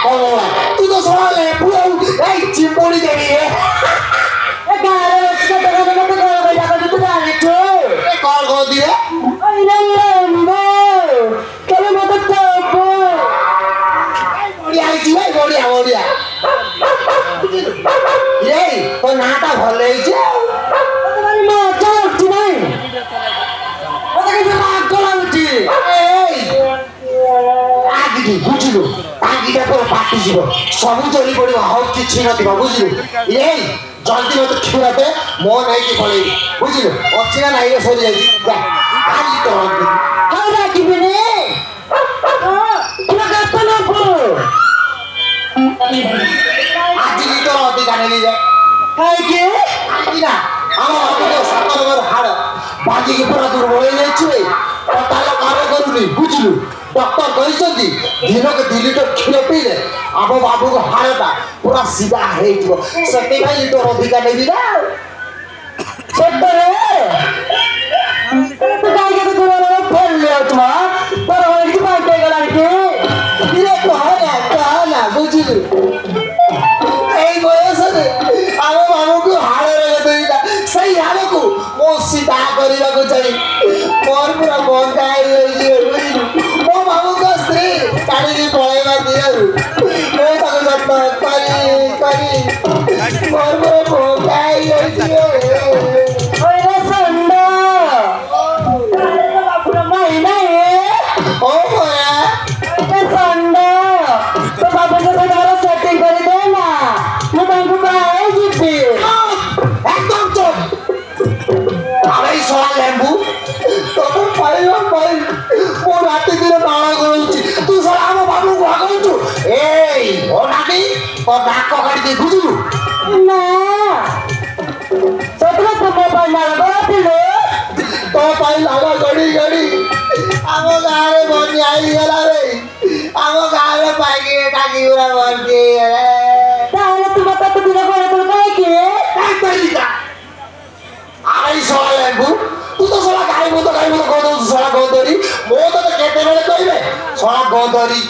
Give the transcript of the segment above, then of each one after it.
तू तो सोना ले पूरा चिंपोड़ी देवी है कौन कौन दी है बढ़िया बढ़िया ये तो नाटा भल बुझलु टांगीटा पूरा फाटी सब चली पड़ो हौ कि ना बुझलु ये जल्दी मत क्षीर दे मो नहीं पड़े बुझलु अच्छी ना नहीं सरी जाए आज तो अधिकार नहीं जाए बाजी के पूरा दुर्बल करुनी बुझलु डॉक्टर कहते दिन के 2 लीटर क्षीर पीले आम बाबू को हाड़टा पूरा सीधा से लीटर अधिकार नहीं ना बुझलु बयस आम बाबू को हाड़ सही हाड़ को मो सीधा करने को चाहिए मोर पूरा बंदा मो बाबू को स्त्री काढ़ी पलैवा दिए मोर पूरा बंदा नाक काटी दे बुझलु ना सतरा तो लागा गड़ी गड़ी आम गाँव बनी आई गला रे आम गाँव पाइके टाकी पूरा बनी तुम तो दिन आई सला लेंबू तू तो सला गाई मत कह दो सला गौदरी मो तो केते बेले कहबे सला गौदरी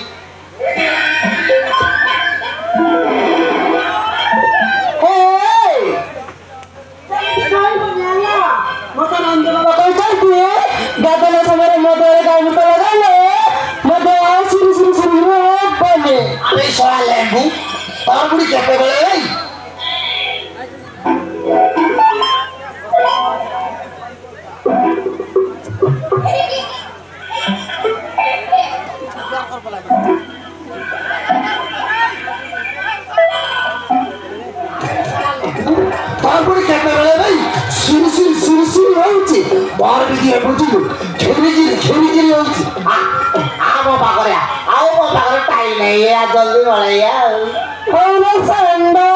और बुढ़ी कहते बोले भाई सुरसुरी होउची बार भी दिए बुझलु खेली होउची आम पाखरे टाइम नहीं है जल्दी बढ़िया संडा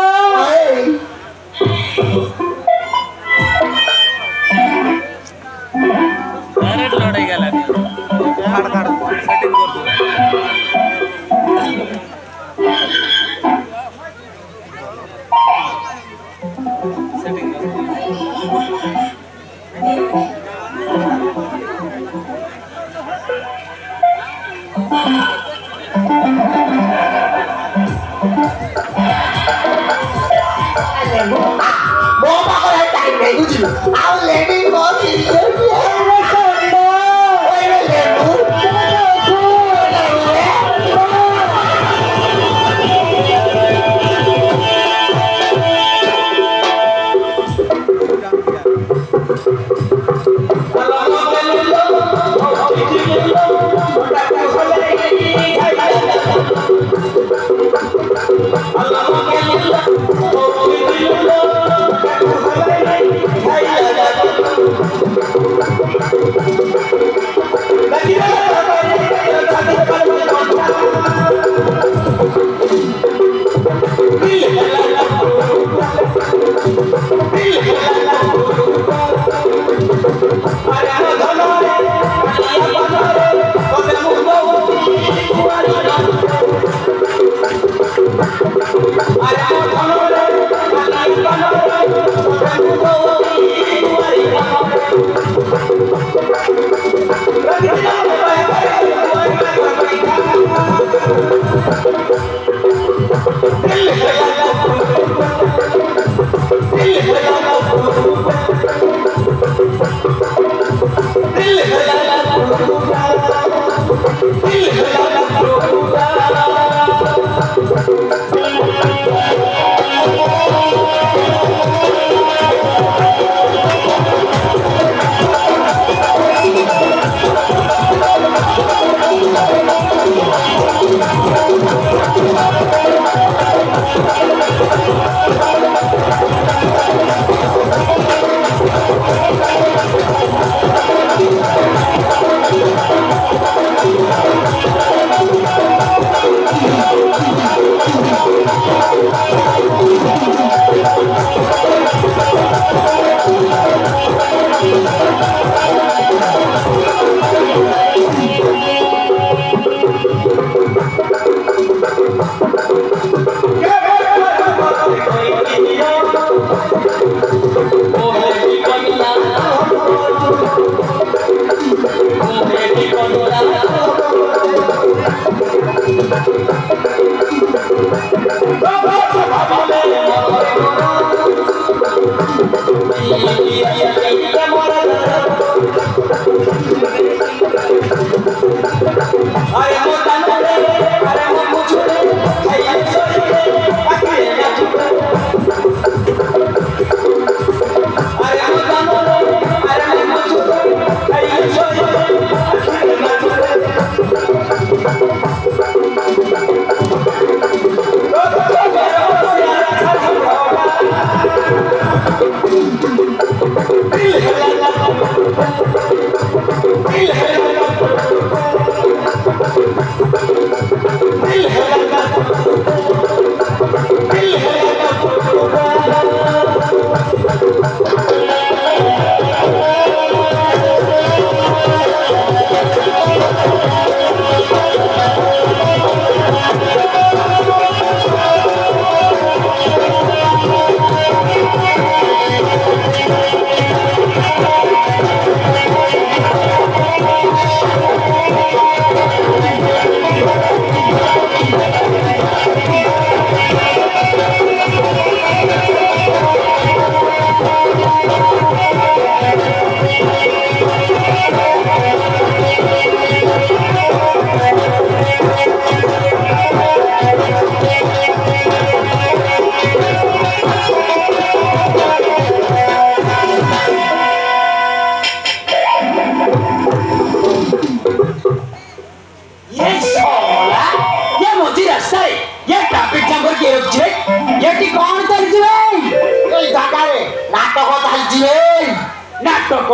नाटक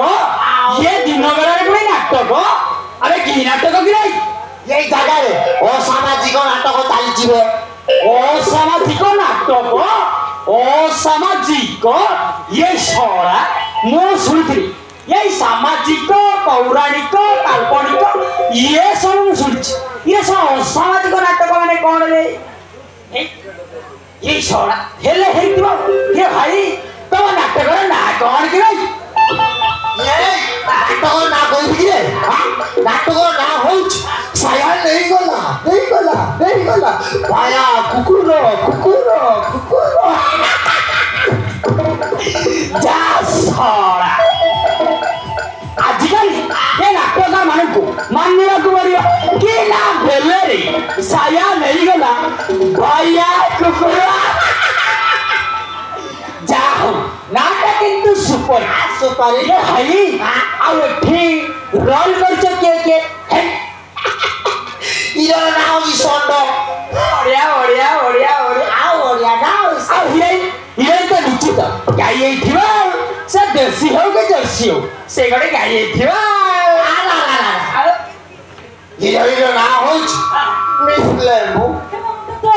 ये दिन बेला नाटक अरे कि नाटक कि ये जगह असामाजिक नाटक चलती असामाजिक नाटक असामाजिक ये शरा मु शुणी ये सामाजिक पौराणिक काल्पनिक ये सब शुणी ये सब असामाजिक नाटक माने कौन रे ये शरा हेले ये भाई तुम नाटक ना कौन कि नाटक ना कह नाटक ना हो साया नहीं गला पाया कुकुर कुकुर कुकुर जा सड़ा आजिकल ये नाटक मानक मानने को पड़ो कि ना बेले साया नहीं गला पाया कुकुर जाओ नाटक किंतु सुपर सुपर ये भाई आउ एठी रोल के इरा नाउ इसोंडो ओडिया ना ये तो निश्चित गाई एठिबा से देसी हो के जर्सी हो से गडे गाई एठिबा इरा ना हो मिस लेमु तो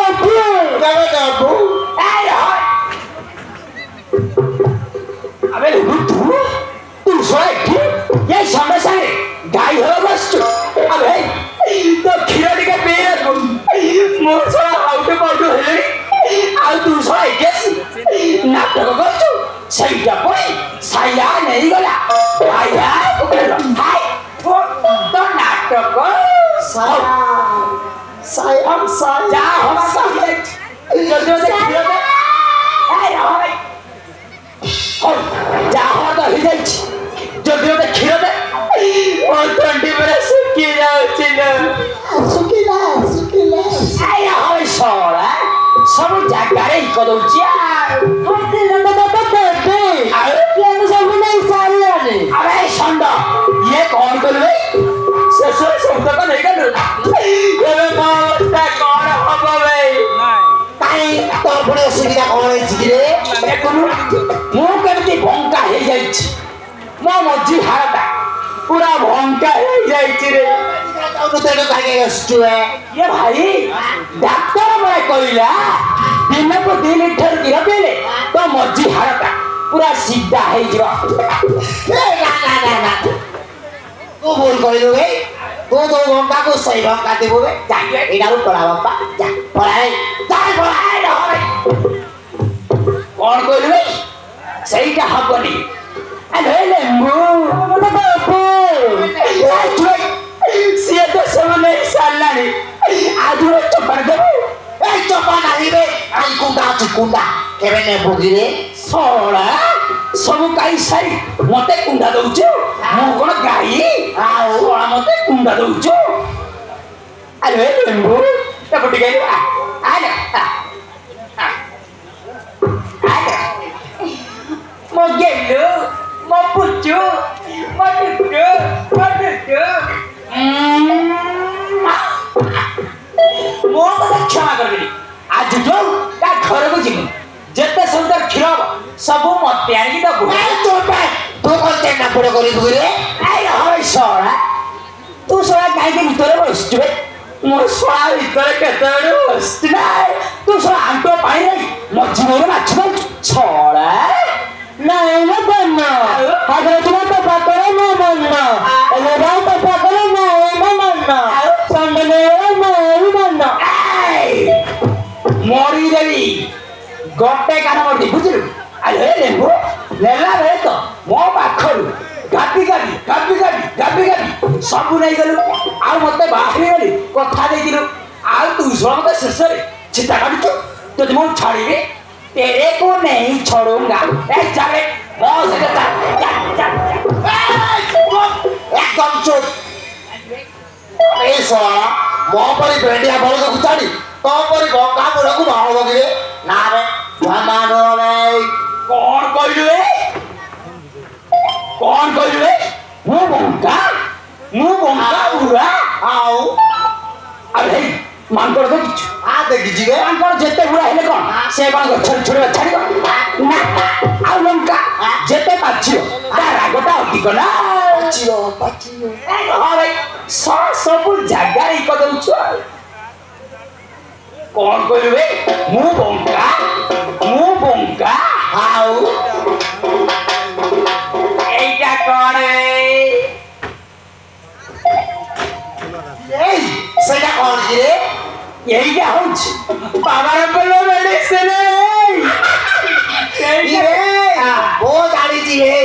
अबे तू सोए ये समय से गाय हो बस अबे तो खीरा के पे मोर सोला हाउटे पड़ो हेले आ तू सोए के नाटक करछु सहीटा पई साया नहीं गला आया हाय तो नाटक साया जा हम साया जो खीरा दे ए भाई जा हो तो ही जाई जो दे खीरा दे और ठंडी में सुकी जाऊ चिन सुकीला आया हो सोला ଏଇ କଦଉଛି ଆରେ ଷଣ୍ଢ ଇଏ କଣ କରିବେ ଶେଷରେ ସବୁତକ ନେଇଗଲୁ ଏବେ ମୋ ଅବସ୍ଥା କଣ ହବ ଭାଇ କାଇଁ ତୋର ପୁଣି ଅସୁବିଧା କଣ ହେଇଛି କି ରେ ଦେଖୁନୁ ମୁଁ କେମିତି ଭଙ୍କା ହେଇଯାଇଛି ମୋ ମଝି ହାଡ଼ଟା ପୁରା ଭଙ୍କା ହେଇଯାଇଛି ରେ ये भाई डाक्तर मैं कहला दिन को 2 लीटर गिर पेले तो मज्जी हाड़टा पूरा सीधा है जीवा तू बोल कहलु भाई तू तो घंटा को सही घंटा देबो बे जा एडा रो पड़ा बापा जा पढ़ाई रे कौन कहलु भाई सहीटा हबनी अरे लेम्बू बापू सिए तो सब नहीं सालानी आज रो चपड़ देबो ए चपा नाही रे आई कुंडा केबे ने भोगी रे सोळा सब काई साई मते कुंडा दउछु मु कोन गाई आ सोळा मते कुंडा दउछु अरे लेम्बू टपटी गई आ मो गेलु मो पुचु मो टुटु मो तो क्षमा कर देली आज जो का घर को जिमु जेते सुंदर क्षीर सब मते आनी तो ए तो बे तू कोन तेना पड़े करी दुरे आई होय सोळा तू सोळा काई के भीतर बसछु मो सोळा भीतर केतडे बसति नाही तू सोळा आंटो पाई रे मज्जी मोर माछ सोळा नाही ना बन्ना अगर तुला तो पाकरे ना बन्ना अगर राव तो पाकरे ना बन्ना संडने ना बन्ना मोरी देवी गोटे कान मोटी बुझलु अरे लेम्बू लेला रे तो मो पाखरु गाबी सब नहीं गलु आ मते बाहरी गली कथा दे दिलु आ तू सोळा मते शेषरे चिता काढछु तो मो छाड़ीबे तेरे को नहीं छोड़ूंगा ए चले बॉस जा एकदम चुप ए सोळा मो परी भेंडिया बळ को छाड़ी तो परी गंगा मुड़ को बाळ बगिरे ना रे मानो रे कौन कहलु रे मु बंका बुरा आओ अरे मानकर तो किछु आ देखि जी गे मानकर जेते बुरा हेले कोन से कोन छोड़ छाड़ी ना आ लंका जेते पाछियो ता रागटा अति कोना पाचियो अरे सब जगह इ क दउछु कौन कहलु रे मु बंका आओ एटा कोन रे ए सेटा कोन की रे यही क्या होछ बाबार बोलो मेडिसिन रे ओ गाड़ी जी रे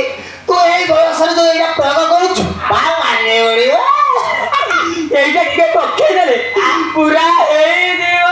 तू ए बयसर जो एटा प्रयोग करूछु बा माने ओरे एटा के पक्के दे पूरा ए दियो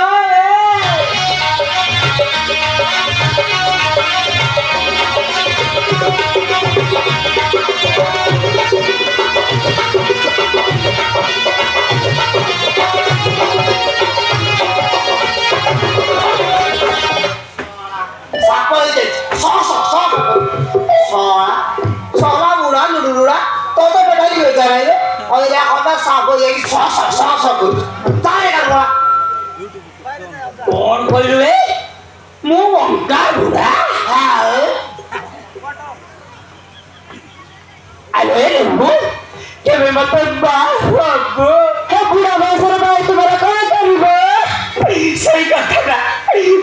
सोला बुढ़ा लुडुडुडा तो बेटा ही होता है रे और ये अंदर सांप हो जाएगी सौ तारे कर बोला कौन कहलु रे मु बंका बुढ़ा हां अरे लेम्बू के मैं मत बाबू हे बुढ़ा बसर भाई तुम्हारा कौन करीबो सही कथा ना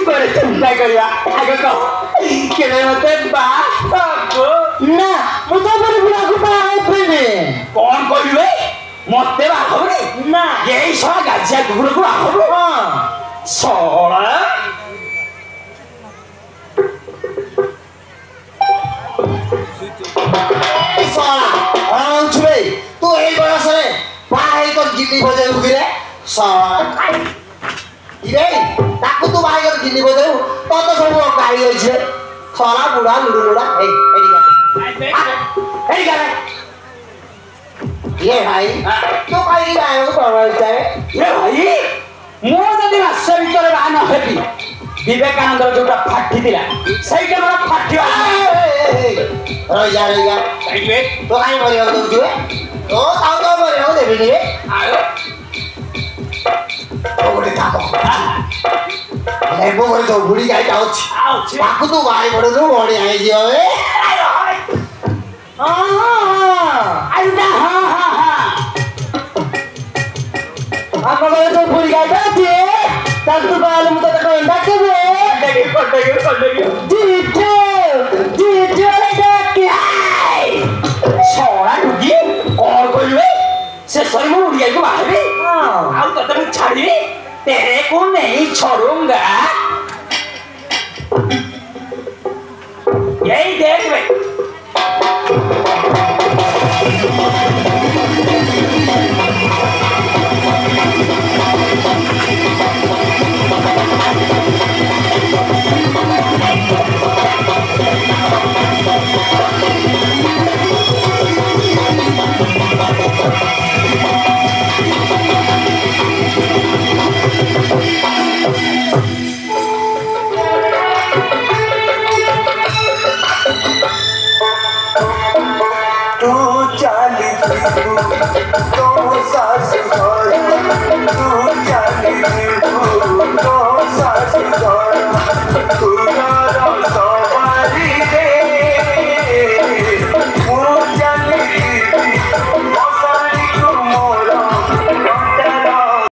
करे चिंता करिया आगे कहो के मैं मत बाबू ना मुझे बड़ी बुढ़ा को पाए फिरने कौन कहलु रे मते बाबू रे ना यही सोला गाजिया गुरु को बाबू हां सोला सोला और छुए तू ए बयसरे भाई को गिल्ली बजाई उगिरे सोला इरे ताकू तू भाई को गिल्ली बजाऊ तो सब गाड़ी होई छे सोला बुढ़ा लुडुडुडा ए एडी गा ये भाई क्यों भाई आए हो तो ये भाई मो जदि मास भीतर बान हेबी विवेकानंद जोटा फाटी दिला सहीटा मोर फाटी रहिजा तो काई मरियो दउछु तो ताऊ तो मरियो देबी रे आयो गोटे काम लेबो करे तो बुढ़ी गाई जाउछि ताकू तू भाई बड़ो नु बड़ी आई जियो ए आइदा आप बगल तो बुढ़ी गाई जाउछि तब तू बाल मुते तो डाकबे जीजो जीजो डाके आई छोड़ा टुकी कौन कइबे से सही में उड़िया को बाहरे आओ तो तुम छाड़ी तेरे को नहीं छोड़ूंगा यही देख वे तू चाली तो सास